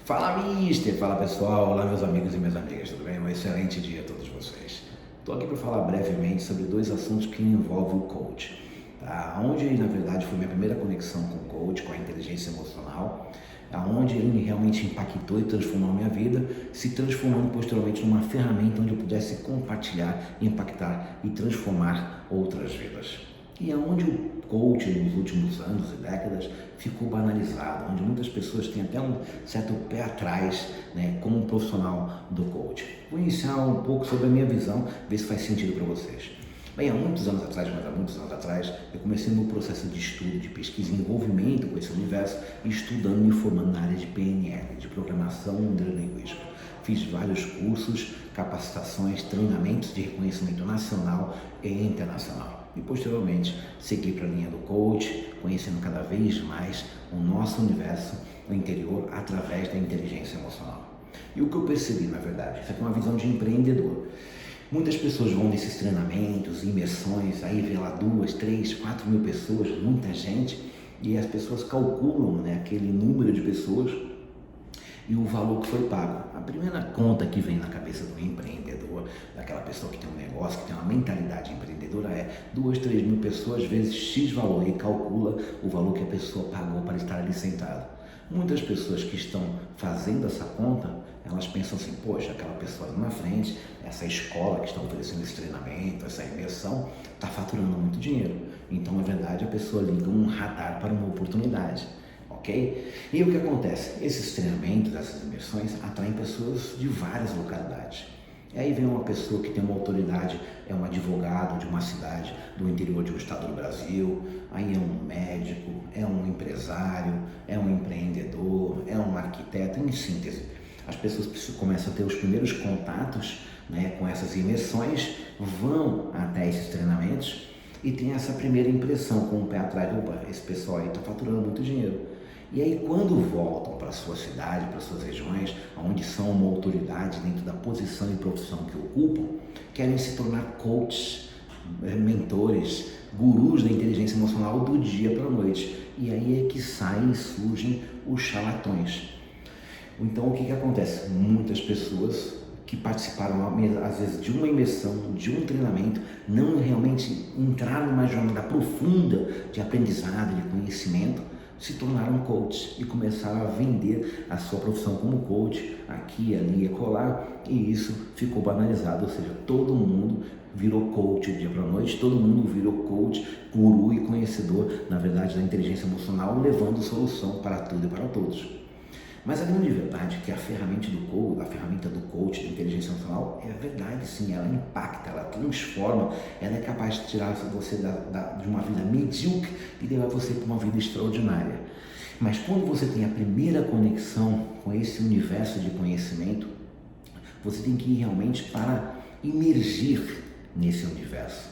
Fala, mister! Fala, pessoal! Olá, meus amigos e minhas amigas, tudo bem? Um excelente dia a todos vocês. Estou aqui para falar brevemente sobre dois assuntos que envolvem o coach, tá? Onde, na verdade, foi minha primeira conexão com o coach, com a inteligência emocional, aonde ele realmente impactou e transformou a minha vida, se transformando posteriormente numa ferramenta onde eu pudesse compartilhar, impactar e transformar outras vidas. E aonde o coach nos últimos anos e décadas ficou banalizado, onde muitas pessoas têm até um certo pé atrás, né, como um profissional do coach. Vou iniciar um pouco sobre a minha visão, ver se faz sentido para vocês. Bem, há muitos anos atrás, eu comecei no processo de estudo, de pesquisa e envolvimento com esse universo, estudando e me formando na área de PNL, de Programação Neurolinguística. Fiz vários cursos, capacitações, treinamentos de reconhecimento nacional e internacional. E posteriormente segui para a linha do coach, conhecendo cada vez mais o nosso universo no interior através da inteligência emocional. E o que eu percebi, na verdade, isso aqui é uma visão de empreendedor. Muitas pessoas vão nesses treinamentos, imersões, aí vê lá 2, 3, 4 mil pessoas, muita gente, e as pessoas calculam, né, aquele número de pessoas e o valor que foi pago. A primeira conta que vem na cabeça do empreendedor, daquela pessoa que tem um negócio, que tem uma mentalidade empreendedora, é 2, 3 mil pessoas vezes X valor, e calcula o valor que a pessoa pagou para estar ali sentada. Muitas pessoas que estão fazendo essa conta, elas pensam assim, poxa, aquela pessoa ali na frente, essa escola que está oferecendo esse treinamento, essa imersão, está faturando muito dinheiro. Então, na verdade, a pessoa liga um radar para uma oportunidade. Ok? E o que acontece? Esses treinamentos, essas imersões atraem pessoas de várias localidades. E aí vem uma pessoa que tem uma autoridade, é um advogado de uma cidade do interior de um estado do Brasil, aí é um médico, é um empresário, é um empreendedor, é um arquiteto, em síntese. As pessoas começam a ter os primeiros contatos, né, com essas imersões, vão até esses treinamentos e tem essa primeira impressão com o pé atrás, opa, esse pessoal aí está faturando muito dinheiro. E aí quando voltam para a sua cidade, para as suas regiões, onde são uma autoridade dentro da posição e profissão que ocupam, querem se tornar coaches, mentores, gurus da inteligência emocional do dia para a noite. E aí é que saem e surgem os charlatões. Então o que acontece? Muitas pessoas que participaram às vezes de uma imersão, de um treinamento, não realmente entraram numa jornada profunda de aprendizado, de conhecimento, se tornaram coaches e começaram a vender a sua profissão como coach aqui, ali e acolá, e isso ficou banalizado, ou seja, todo mundo virou coach do dia para a noite, todo mundo virou coach, guru e conhecedor, na verdade, da inteligência emocional, levando solução para tudo e para todos. Mas a grande verdade é que a ferramenta do coach, da inteligência emocional, é verdade sim, ela impacta, ela transforma, ela é capaz de tirar você de uma vida medíocre e levar você para uma vida extraordinária. Mas quando você tem a primeira conexão com esse universo de conhecimento, você tem que ir realmente para imergir nesse universo,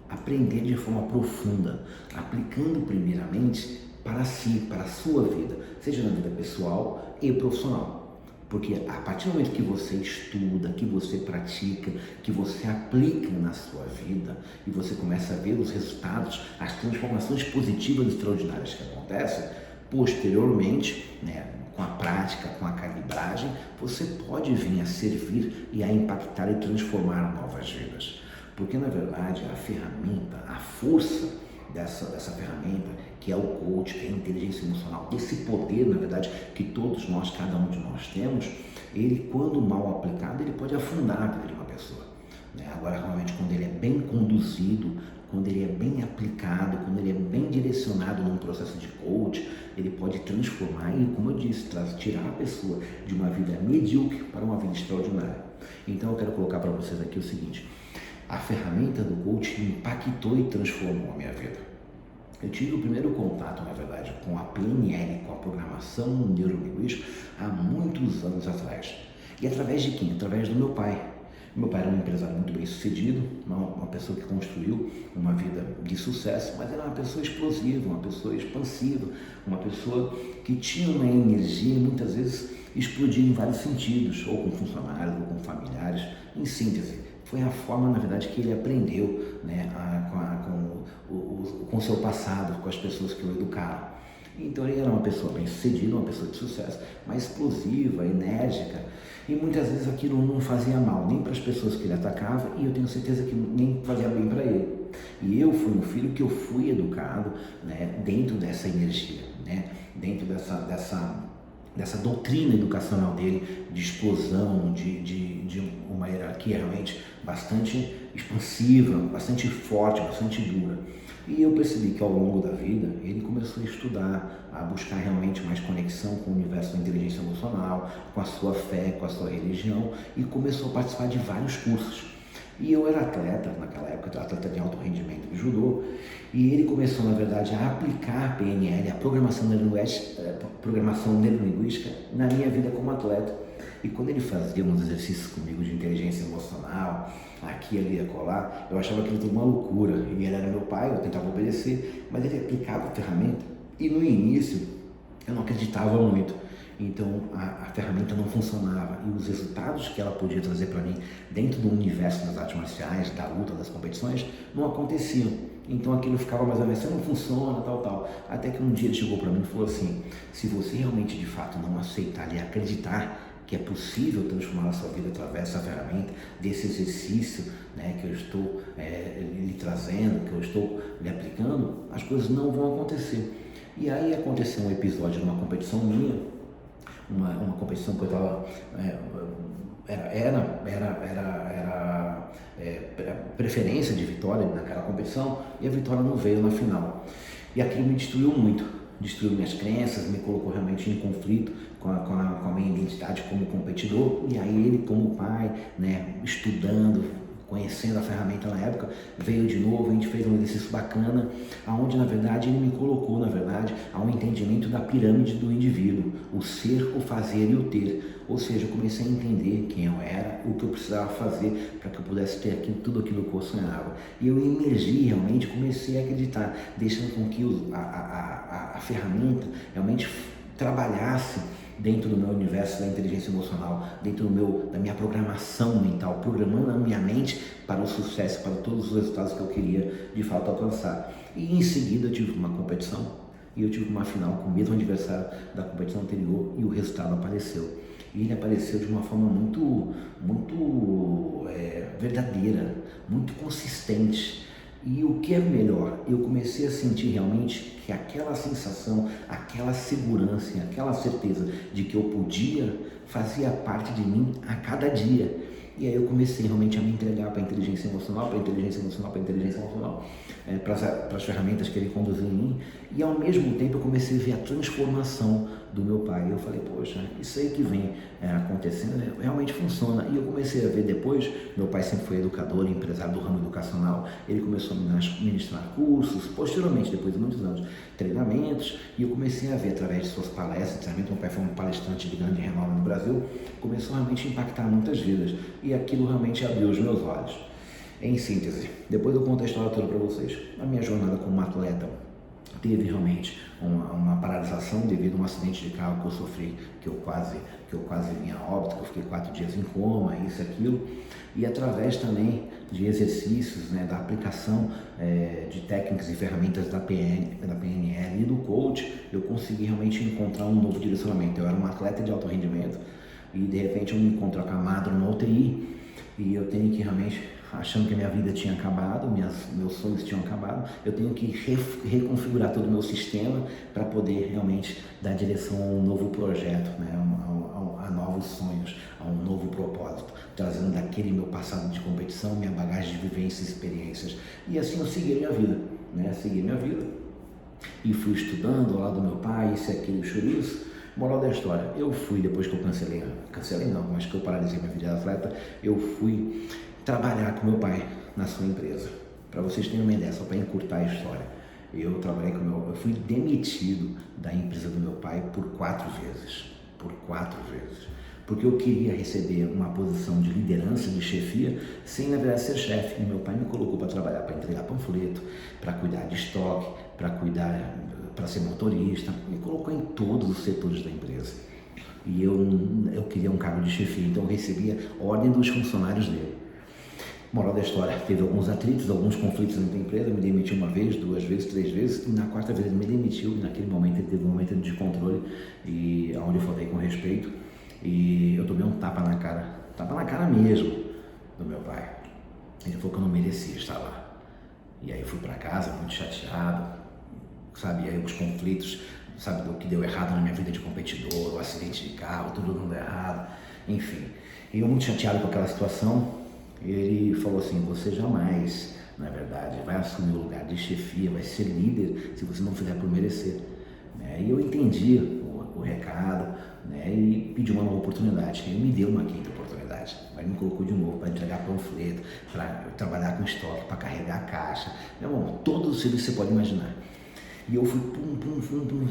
aprender de forma profunda, aplicando primeiramente para si, para a sua vida, seja na vida pessoal e profissional. Porque a partir do momento que você estuda, que você pratica, que você aplica na sua vida e você começa a ver os resultados, as transformações positivas e extraordinárias que acontecem, posteriormente, né, com a prática, com a calibragem, você pode vir a servir e a impactar e transformar novas vidas. Porque na verdade a ferramenta, a força dessa ferramenta, que é o coach, que é a inteligência emocional, esse poder, na verdade, que todos nós, cada um de nós temos, ele, quando mal aplicado, ele pode afundar a vida de uma pessoa. Né? Agora, realmente, quando ele é bem conduzido, quando ele é bem aplicado, quando ele é bem direcionado num processo de coach, ele pode transformar e, como eu disse, tirar a pessoa de uma vida medíocre para uma vida extraordinária. Então, eu quero colocar para vocês aqui o seguinte: a ferramenta do coach impactou e transformou a minha vida. Eu tive o primeiro contato, na verdade, com a PNL, com a Programação Neurolinguística, há muitos anos atrás. E através de quem? Através do meu pai. Meu pai era um empresário muito bem sucedido, uma pessoa que construiu uma vida de sucesso, mas era uma pessoa explosiva, uma pessoa expansiva, uma pessoa que tinha uma energia e muitas vezes explodia em vários sentidos, ou com funcionários, ou com familiares, em síntese. Foi a forma, na verdade, que ele aprendeu, né, com o seu passado, com as pessoas que o educaram. Então ele era uma pessoa bem-sucedida, uma pessoa de sucesso, mas explosiva, enérgica, e muitas vezes aquilo não fazia mal nem para as pessoas que ele atacava, e eu tenho certeza que nem fazia bem para ele. E eu fui um filho que eu fui educado, né, dentro dessa energia, né, dentro dessa doutrina educacional dele, de explosão, de uma hierarquia realmente bastante expansiva, bastante forte, bastante dura. E eu percebi que ao longo da vida ele começou a estudar, a buscar realmente mais conexão com o universo da inteligência emocional, com a sua fé, com a sua religião, e começou a participar de vários cursos. E eu era atleta naquela época, atleta de alto rendimento de judô, e ele começou, na verdade, a aplicar a PNL, a programação neurolinguística, na minha vida como atleta. E quando ele fazia uns exercícios comigo de inteligência emocional, aqui, ali, acolá, eu achava aquilo tudo uma loucura. E ele era meu pai, eu tentava obedecer, mas ele aplicava a ferramenta, e no início eu não acreditava muito. Então a ferramenta não funcionava, e os resultados que ela podia trazer para mim dentro do universo das artes marciais, da luta, das competições, não aconteciam. Então aquilo ficava mais ou menos, não funciona, tal. Até que um dia ele chegou para mim e falou assim: se você realmente de fato não aceitar e acreditar que é possível transformar a sua vida através dessa ferramenta, desse exercício, né, que eu estou lhe trazendo, que eu estou lhe aplicando, as coisas não vão acontecer. E aí aconteceu um episódio numa competição minha, uma competição que eu estava, preferência de vitória naquela competição, e a vitória não veio na final. E aquilo me destruiu minhas crenças, me colocou realmente em conflito com a minha identidade como competidor. E aí ele, como pai, né, estudando, conhecendo a ferramenta na época, veio de novo, a gente fez um exercício bacana, onde na verdade ele me colocou, na verdade, a um entendimento da pirâmide do indivíduo, o ser, o fazer e o ter. Ou seja, eu comecei a entender quem eu era, o que eu precisava fazer para que eu pudesse ter tudo aquilo que eu sonhava. E eu emergi realmente, comecei a acreditar, deixando com que a ferramenta realmente trabalhasse dentro do meu universo da inteligência emocional, dentro da minha programação mental, programando a minha mente para o sucesso, para todos os resultados que eu queria de fato alcançar. E em seguida eu tive uma competição, e eu tive uma final com o mesmo adversário da competição anterior, e o resultado apareceu. E ele apareceu de uma forma muito verdadeira, muito consistente. E o que é melhor, eu comecei a sentir realmente que aquela sensação, aquela segurança, aquela certeza de que eu podia, fazia parte de mim a cada dia. E aí eu comecei realmente a me entregar para a inteligência emocional, para as ferramentas que ele conduziu em mim, e ao mesmo tempo eu comecei a ver a transformação do meu pai. Eu falei, poxa, isso aí que vem acontecendo realmente funciona. E eu comecei a ver depois, meu pai sempre foi educador, empresário do ramo educacional, ele começou a ministrar cursos, posteriormente, depois de muitos anos, treinamentos, e eu comecei a ver através de suas palestras, meu pai foi um palestrante de grande renome no Brasil, começou realmente a impactar muitas vidas, e aquilo realmente abriu os meus olhos. Em síntese, depois eu conto a história toda para vocês. A minha jornada como atleta teve realmente uma paralisação devido a um acidente de carro que eu sofri, que eu quase vinha a óbito, que eu fiquei 4 dias em coma, isso e aquilo, e através também de exercícios, né, da aplicação de técnicas e ferramentas da PNL e do coach, eu consegui realmente encontrar um novo direcionamento. Eu era um atleta de alto rendimento, e de repente eu me encontro acamado na UTI, e eu tenho que realmente, achando que a minha vida tinha acabado, meus sonhos tinham acabado, eu tenho que reconfigurar todo o meu sistema para poder realmente dar direção a um novo projeto, né? a novos sonhos, a um novo propósito, trazendo daquele meu passado de competição, minha bagagem de vivências e experiências. E assim eu segui a minha vida, né? Segui a minha vida e fui estudando ao lado do meu pai, isso e aquilo, chouriço. Moral da história, eu fui, depois que eu cancelei não, mas que eu paralisei minha vida de atleta, eu fui trabalhar com meu pai na sua empresa. Para vocês terem uma ideia, só para encurtar a história, eu fui demitido da empresa do meu pai por 4 vezes, porque eu queria receber uma posição de liderança, de chefia, sem na verdade ser chefe. E meu pai me colocou para trabalhar, para entregar panfleto, para cuidar de estoque, para ser motorista, me colocou em todos os setores da empresa. E eu queria um cargo de chefia, então eu recebia ordem dos funcionários dele. Moral da história, teve alguns atritos, alguns conflitos dentro da empresa, me demitiu uma vez, 2 vezes, 3 vezes, e na quarta vez ele me demitiu, e naquele momento ele teve um momento de descontrole, e onde eu falei com respeito, e eu tomei um tapa na cara mesmo do meu pai. Ele falou que eu não merecia estar lá. E aí eu fui para casa muito chateado, sabe, e aí os conflitos, sabe, do que deu errado na minha vida de competidor, o acidente de carro, tudo dando errado, enfim. E eu muito chateado com aquela situação. Ele falou assim, você jamais, na verdade, vai assumir o lugar de chefia, vai ser líder se você não fizer por merecer. Né? E eu entendi o recado, né? E pedi uma nova oportunidade. Ele me deu uma quinta oportunidade. Aí me colocou de novo para entregar panfleto, para trabalhar com estoque, para carregar a caixa. Meu irmão, todo o serviço que você pode imaginar. E eu fui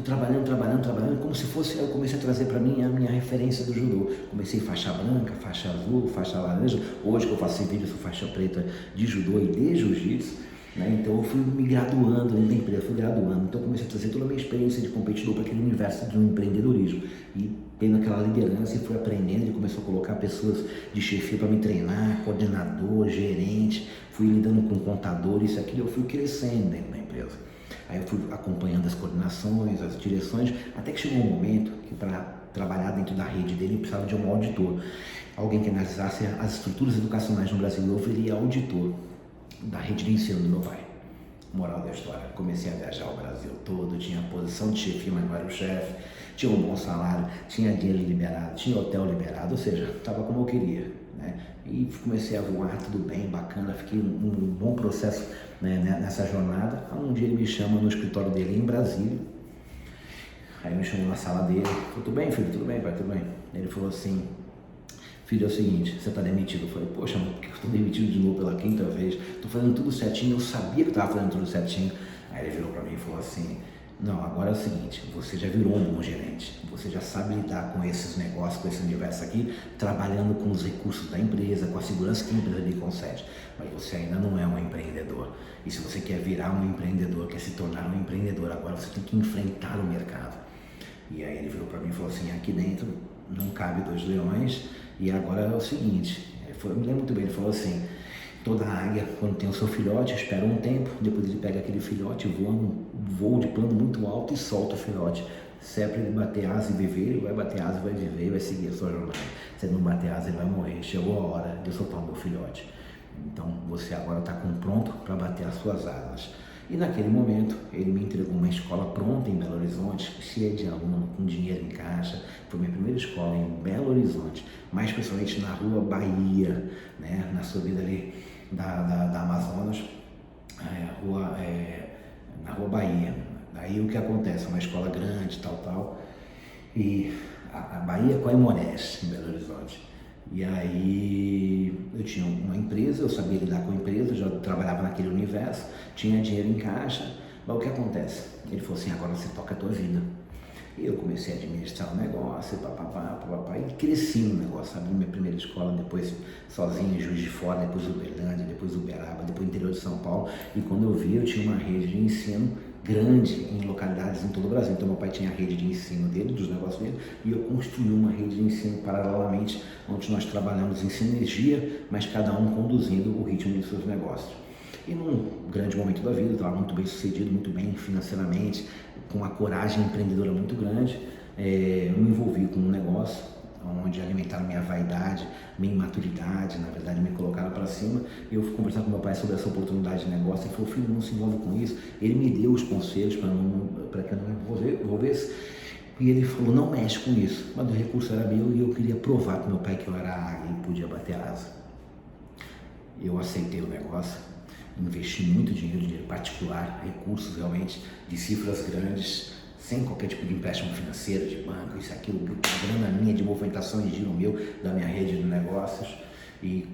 trabalhando, como se fosse, eu comecei a trazer para mim a minha referência do judô. Comecei faixa branca, faixa azul, faixa laranja. Hoje que eu faço esse vídeo, eu sou faixa preta de judô e de jiu-jitsu. Né? Então eu fui me graduando dentro da empresa, Então eu comecei a trazer toda a minha experiência de competidor para aquele universo de um empreendedorismo. E tendo aquela liderança e fui aprendendo, ele começou a colocar pessoas de chefia para me treinar, coordenador, gerente, fui lidando com contador, isso e aquilo, eu fui crescendo dentro da empresa. Aí eu fui acompanhando as coordenações, as direções, até que chegou um momento que para trabalhar dentro da rede dele precisava de um auditor. Alguém que analisasse as estruturas educacionais no Brasil. Eu virei auditor da rede de ensino do meu pai. Moral da história, comecei a viajar o Brasil todo, tinha posição de chefia, mas não era o chefe, tinha um bom salário, tinha dinheiro liberado, tinha hotel liberado, ou seja, estava como eu queria. Né? E comecei a voar, tudo bem, bacana, fiquei um bom processo, né, nessa jornada. Um dia ele me chama no escritório dele em Brasília, aí me chamou na sala dele, falou, tudo bem filho, tudo bem pai, tudo bem. Ele falou assim, filho, é o seguinte, você está demitido. Eu falei, poxa, mas por que eu estou demitido de novo pela quinta vez? Estou fazendo tudo certinho, eu sabia que estava fazendo tudo certinho. Aí ele virou para mim e falou assim, não, agora é o seguinte, você já virou um bom gerente, você já sabe lidar com esses negócios, com esse universo aqui, trabalhando com os recursos da empresa, com a segurança que a empresa lhe concede, mas você ainda não é um empreendedor. E se você quer virar um empreendedor, quer se tornar um empreendedor, agora você tem que enfrentar o mercado. E aí ele virou para mim e falou assim, aqui dentro não cabe 2 leões, e agora é o seguinte, eu me lembro muito bem, ele falou assim, toda águia, quando tem o seu filhote, espera um tempo, depois ele pega aquele filhote, voa um voo de plano muito alto e solta o filhote. Se é para ele bater asa e viver, ele vai bater asa e vai viver e vai seguir a sua jornada. Se ele não bater asa, ele vai morrer. Chegou a hora de eu soltar o meu filhote. Então você agora está pronto para bater as suas asas. E naquele momento ele me entregou uma escola pronta em Belo Horizonte, cheia de aluno, com dinheiro em caixa. Foi minha primeira escola em Belo Horizonte, mais especialmente na Rua Bahia, né? Na subida ali da Amazonas, na Rua Bahia. Aí o que acontece? Uma escola grande, tal, e a Bahia com a Aimorés, em Belo Horizonte. E aí eu tinha uma empresa, eu sabia lidar com a empresa, já trabalhava naquele universo, tinha dinheiro em caixa, mas o que acontece? Ele falou assim, agora você toca a tua vida. E eu comecei a administrar o negócio, papapá, e cresci no negócio, abri minha primeira escola, depois sozinho em Juiz de Fora, depois Uberlândia, depois Uberaba, depois interior de São Paulo, e quando eu vi, eu tinha uma rede de ensino grande em localidades em todo o Brasil. Então meu pai tinha a rede de ensino dele, dos negócios dele, e eu construí uma rede de ensino paralelamente, onde nós trabalhamos em sinergia, mas cada um conduzindo o ritmo dos seus negócios. E num grande momento da vida, eu estava muito bem sucedido, muito bem financeiramente, com uma coragem empreendedora muito grande, eu me envolvi com um negócio onde alimentaram minha vaidade, minha imaturidade, na verdade me colocaram para cima. E eu fui conversar com meu pai sobre essa oportunidade de negócio. Ele falou, filho, não se envolve com isso. Ele me deu os conselhos para que eu não me envolvesse. E ele falou, não mexe com isso. Mas o recurso era meu e eu queria provar para meu pai que eu era águia e podia bater asa. Eu aceitei o negócio, investi muito dinheiro particular, recursos realmente de cifras grandes, sem qualquer tipo de empréstimo financeiro, de banco, isso, aquilo, grana minha de movimentação e giro meu, da minha rede de negócios, e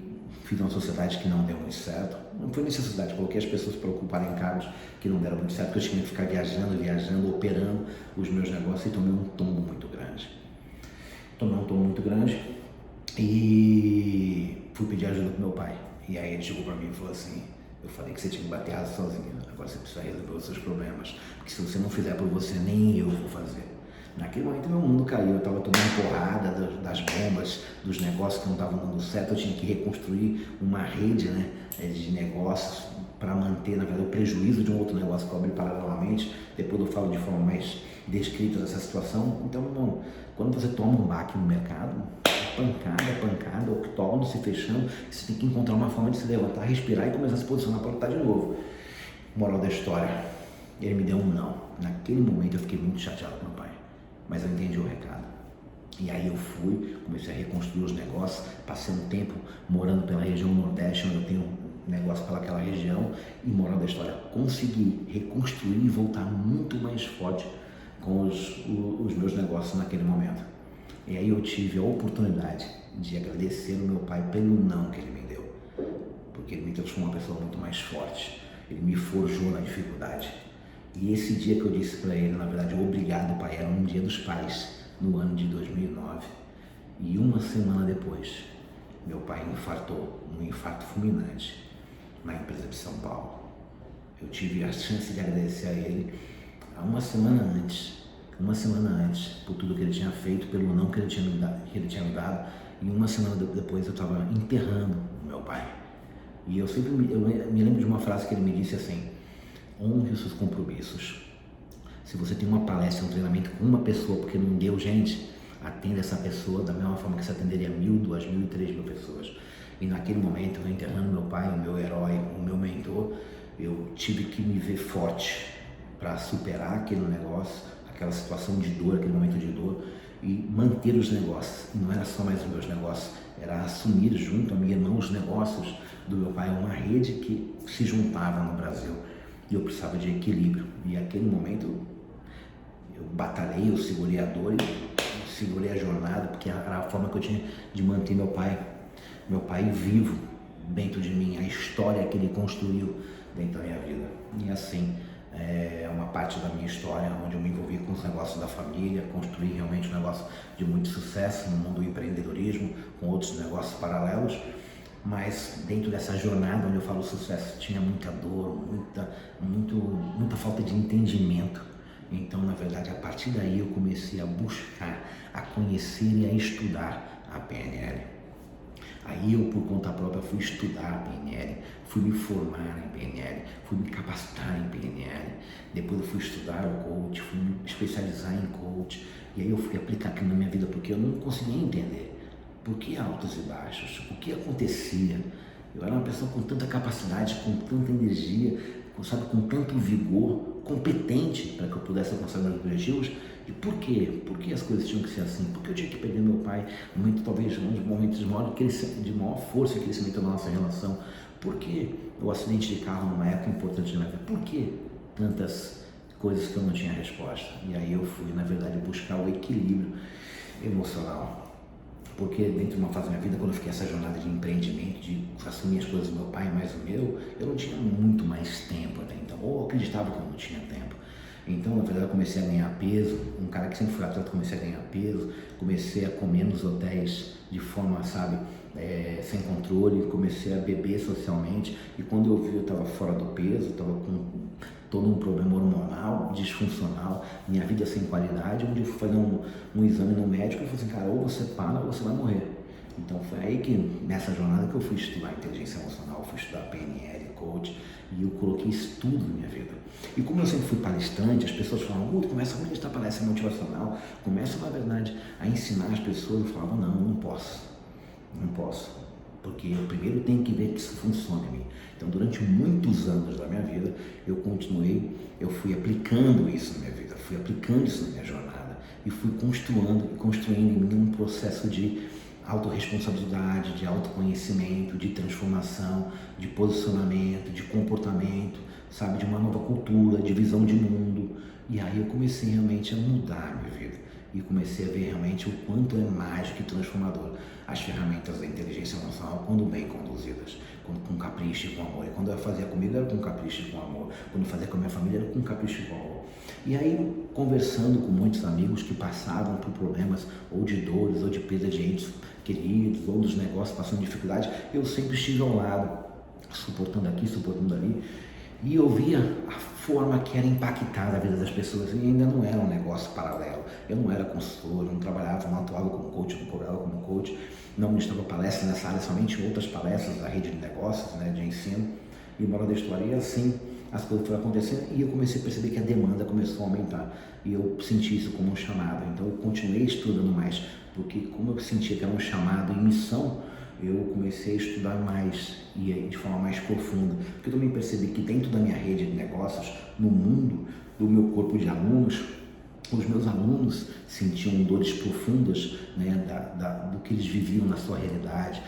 fiz uma sociedade que não deu muito certo. Não foi necessidade, coloquei as pessoas para ocuparem cargos que não deram muito certo, porque eu tinha que ficar viajando, operando os meus negócios, e tomei um tombo muito grande. E fui pedir ajuda pro meu pai. E aí ele chegou para mim e falou assim, eu falei que você tinha que bater asa sozinho, agora você precisa resolver os seus problemas, porque se você não fizer por você, nem eu vou fazer. Naquele momento meu mundo caiu, eu estava tomando porrada das bombas, dos negócios que não estavam dando certo, eu tinha que reconstruir uma rede, né, de negócios para manter, na verdade, o prejuízo de um outro negócio que eu abri paralelamente. Depois eu falo de forma mais descrita dessa situação. Então, irmão, quando você toma um baque no mercado, pancada, octógono se fechando, você tem que encontrar uma forma de se levantar, respirar e começar a se posicionar para lutar de novo. Moral da história, ele me deu um não. Naquele momento eu fiquei muito chateado com meu pai, mas eu entendi o recado. E aí eu fui, comecei a reconstruir os negócios, passei um tempo morando pela região Nordeste, onde eu tenho um negócio pelaquela região, e moral da história, consegui reconstruir e voltar muito mais forte com os meus negócios naquele momento. E aí eu tive a oportunidade de agradecer ao meu pai pelo não que ele me deu, porque ele me transformou uma pessoa muito mais forte, ele me forjou na dificuldade. E esse dia que eu disse para ele, na verdade, obrigado pai, era um dia dos pais, no ano de 2009. E uma semana depois, meu pai infartou, um infarto fulminante, na empresa de São Paulo. Eu tive a chance de agradecer a ele uma semana antes, por tudo que ele tinha feito, pelo não que ele tinha me dado, e uma semana depois eu estava enterrando o meu pai. E eu me lembro de uma frase que ele me disse assim: honre os seus compromissos. Se você tem uma palestra, um treinamento com uma pessoa, porque não deu gente, atenda essa pessoa da mesma forma que você atenderia 1.000, 2.000 e 3.000 pessoas. E naquele momento, eu enterrando meu pai, o meu herói, o meu mentor, eu tive que me ver forte para superar aquele negócio, aquela situação de dor, aquele momento de dor, e manter os negócios. E não era só mais os meus negócios, era assumir junto a minha irmã os negócios do meu pai, uma rede que se juntava no Brasil. E eu precisava de equilíbrio. E naquele momento eu batalhei, eu segurei a dor, eu segurei a jornada, porque era a forma que eu tinha de manter meu pai vivo dentro de mim, a história que ele construiu dentro da minha vida. E assim, é uma parte da minha história onde eu me envolvi com os negócios da família, construí realmente um negócio de muito sucesso no mundo do empreendedorismo, com outros negócios paralelos. Mas dentro dessa jornada onde eu falo sucesso, tinha muita dor, muita falta de entendimento. Então, na verdade, a partir daí eu comecei a buscar, a conhecer e a estudar a PNL. Aí eu, por conta própria, fui estudar a PNL, fui me formar em PNL, fui me capacitar em PNL. Depois eu fui estudar o coach, fui me especializar em coach. E aí eu fui aplicar aquilo na minha vida, porque eu não conseguia entender por que altos e baixos, o que acontecia. Eu era uma pessoa com tanta capacidade, com tanta energia, com tanto vigor, competente para que eu pudesse alcançar meus objetivos. E por quê? Por que as coisas tinham que ser assim? Por que eu tinha que perder meu pai no momento, talvez, um dos momentos de maior força e crescimento da nossa relação? Por que o acidente de carro numa época importante na minha vida? Por que tantas coisas que eu não tinha resposta? E aí eu fui, na verdade, buscar o equilíbrio emocional. Porque dentro de uma fase da minha vida, quando eu fiquei essa jornada de empreendimento, de assumir as coisas do meu pai mais o meu, eu não tinha muito mais tempo até então, ou eu acreditava que eu não tinha tempo. Então, na verdade, eu comecei a ganhar peso, um cara que sempre foi atleta, comecei a ganhar peso, comecei a comer nos hotéis de forma, sem controle, comecei a beber socialmente, e quando eu vi eu estava fora do peso, estava com todo um problema hormonal, disfuncional, minha vida sem qualidade, onde eu fui fazer um exame no médico e falei assim, cara, ou você para ou você vai morrer. Então foi aí que, nessa jornada, que eu fui estudar inteligência emocional, fui estudar PNL, coach, e eu coloquei isso tudo na minha vida. E como eu sempre fui palestrante, as pessoas falavam, começa a ministrar palestra motivacional, começa, na verdade, a ensinar as pessoas. Eu falava, não posso, porque eu primeiro tenho que ver que isso funciona em mim. Então, durante muitos anos da minha vida, eu fui aplicando isso na minha vida, fui aplicando isso na minha jornada, e fui construindo em mim um processo de autorresponsabilidade, de autoconhecimento, de transformação, de posicionamento, de comportamento, de uma nova cultura, de visão de mundo. E aí eu comecei realmente a mudar a minha vida e comecei a ver realmente o quanto é mágico e transformador as ferramentas da inteligência emocional quando bem conduzidas, com capricho e com amor. E quando eu fazia comigo era com capricho e com amor, quando eu fazia com a minha família era com capricho e com amor. E aí, conversando com muitos amigos que passaram por problemas ou de dores ou de perda de entes queridos ou dos negócios passando dificuldade, eu sempre estive ao lado, suportando aqui, suportando ali, e eu via a forma que era impactar a vida das pessoas, e ainda não era um negócio paralelo. Eu não era consultor, não trabalhava, não atuava como coach, não cobrava como coach, não ministrava palestras nessa área, somente outras palestras da rede de negócios, né, de ensino. E moral da história, e assim as coisas foram acontecendo, e eu comecei a perceber que a demanda começou a aumentar, e eu senti isso como um chamado. Então eu continuei estudando mais, porque como eu sentia que era um chamado e missão, eu comecei a estudar mais e de forma mais profunda, porque eu também percebi que dentro da minha rede de negócios, no mundo do meu corpo de alunos, os meus alunos sentiam dores profundas, né, do que eles viviam na sua realidade,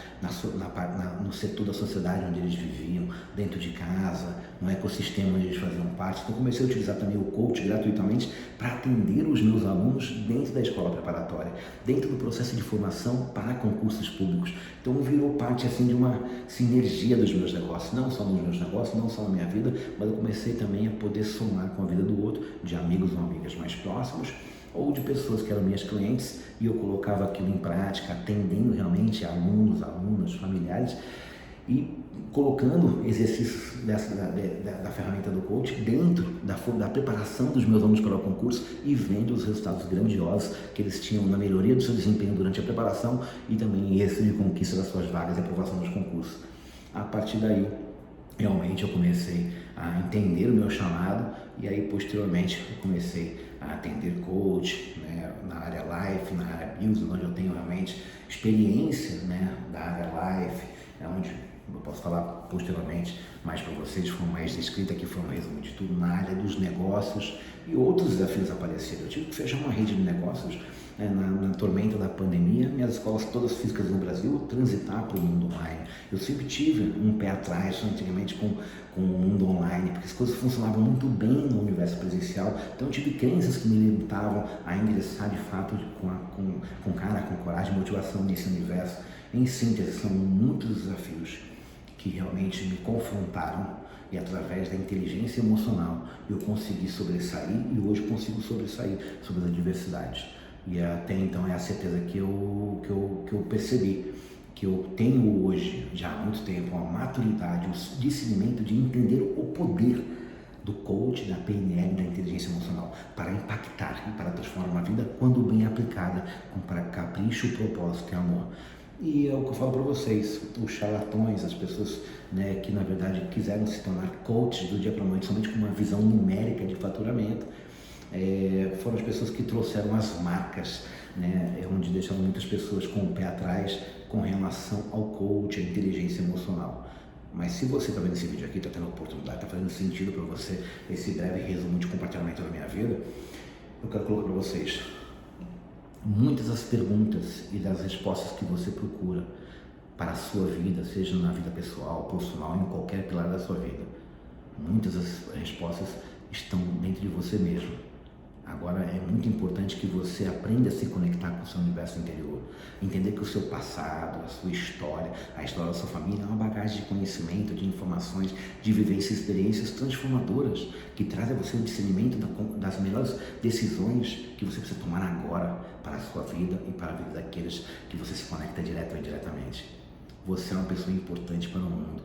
no setor da sociedade onde eles viviam, dentro de casa, no ecossistema onde eles faziam parte. Então comecei a utilizar também o coach gratuitamente para atender os meus alunos dentro da escola preparatória, dentro do processo de formação para concursos públicos. Então virou parte assim de uma sinergia dos meus negócios, não só nos meus negócios, não só na minha vida, mas eu comecei também a poder somar com a vida do outro, de amigos ou amigas mais próximos, ou de pessoas que eram minhas clientes, e eu colocava aquilo em prática, atendendo realmente alunos, alunas, familiares, e colocando exercícios da ferramenta do coach dentro da preparação dos meus alunos para o concurso, e vendo os resultados grandiosos que eles tinham na melhoria do seu desempenho durante a preparação e também em êxito de conquista das suas vagas e aprovação dos concursos. A partir daí, realmente eu comecei a entender o meu chamado, e aí posteriormente eu comecei a atender coach, né, na área life, na área business, onde eu tenho realmente experiência, né, da área life, onde eu posso falar posteriormente mais para vocês de forma mais descrita, que foi um resumo de tudo, na área dos negócios, e outros desafios apareceram. Eu tive que fechar uma rede de negócios, né, na tormenta da pandemia, minhas escolas todas físicas no Brasil, transitar para o mundo online. Eu sempre tive um pé atrás, antigamente, com o mundo online, porque as coisas funcionavam muito bem no universo presencial, então eu tive crenças que me limitavam a ingressar de fato com cara, com coragem e motivação nesse universo. Em síntese, são muitos desafios que realmente me confrontaram, e através da inteligência emocional eu consegui sobressair, e hoje consigo sobressair sobre as adversidades. E até então é a certeza que eu percebi, que eu tenho hoje, já há muito tempo, a maturidade, o discernimento de entender o poder do coach, da PNL, da inteligência emocional, para impactar e para transformar uma vida quando bem aplicada, com capricho, propósito e amor. E é o que eu falo para vocês, os charlatões, as pessoas, né, que na verdade quiseram se tornar coaches do dia para a noite, somente com uma visão numérica de faturamento, foram as pessoas que trouxeram as marcas, né, onde deixaram muitas pessoas com o pé atrás com relação ao coach, à inteligência emocional. Mas se você está vendo esse vídeo aqui, está tendo oportunidade, está fazendo sentido para você esse breve resumo de compartilhamento da minha vida, eu quero colocar para vocês muitas das perguntas e das respostas que você procura para a sua vida, seja na vida pessoal, profissional, em qualquer pilar da sua vida. Muitas das respostas estão dentro de você mesmo. Agora é muito importante que você aprenda a se conectar com o seu universo interior, entender que o seu passado, a sua história, a história da sua família é uma bagagem de conhecimento, de informações, de vivências, experiências transformadoras que trazem a você o discernimento das melhores decisões que você precisa tomar agora para a sua vida e para a vida daqueles que você se conecta direto ou indiretamente. Você é uma pessoa importante para o mundo,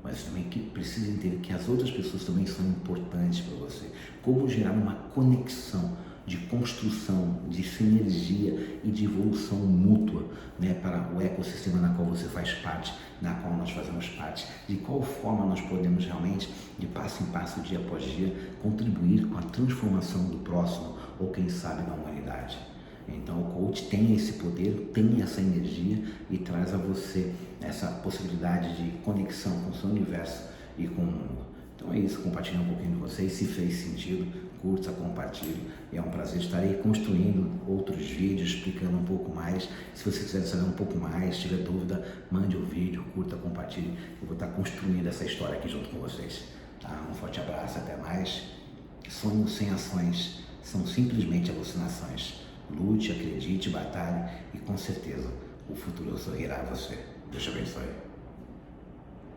mas também que precisa entender que as outras pessoas também são importantes para você. Como gerar uma conexão de construção, de sinergia e de evolução mútua, né, para o ecossistema na qual você faz parte, na qual nós fazemos parte, de qual forma nós podemos realmente, de passo em passo, dia após dia, contribuir com a transformação do próximo ou quem sabe da humanidade. Então o coach tem esse poder, tem essa energia e traz a você essa possibilidade de conexão com o seu universo e com o mundo. Então é isso, compartilhar um pouquinho com vocês, se fez sentido, curta, compartilhe. É um prazer estar aí construindo outros vídeos, explicando um pouco mais. Se você quiser saber um pouco mais, tiver dúvida, mande o vídeo, curta, compartilhe. Eu vou estar construindo essa história aqui junto com vocês. Tá? Um forte abraço, até mais. Sonhos sem ações são simplesmente alucinações. Lute, acredite, batalhe e com certeza o futuro sorrirá a você. Deus te abençoe.